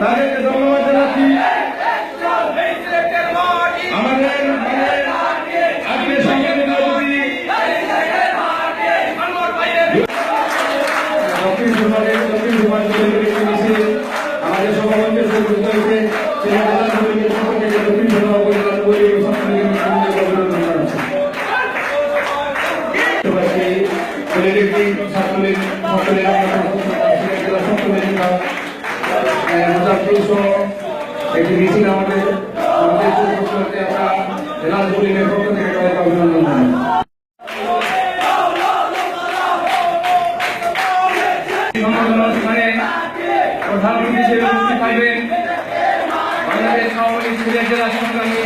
তাদেরকে ধন্যবাদ জানাচ্ছি। আমাদের আজকে সম্মানিত অতিথি দক্ষিণ আমাদের সভাপতি দক্ষিণ একটি মিছিল আমাদের জেলা যুবলীগের পক্ষ থেকে তাদেরকে অভিনন্দন জানাই। প্রধানমন্ত্রী হিসেবে উপস্থিত থাকবেন বাংলাদেশ আওয়ামী লীগ সিলেট জেলা সংগ্রামী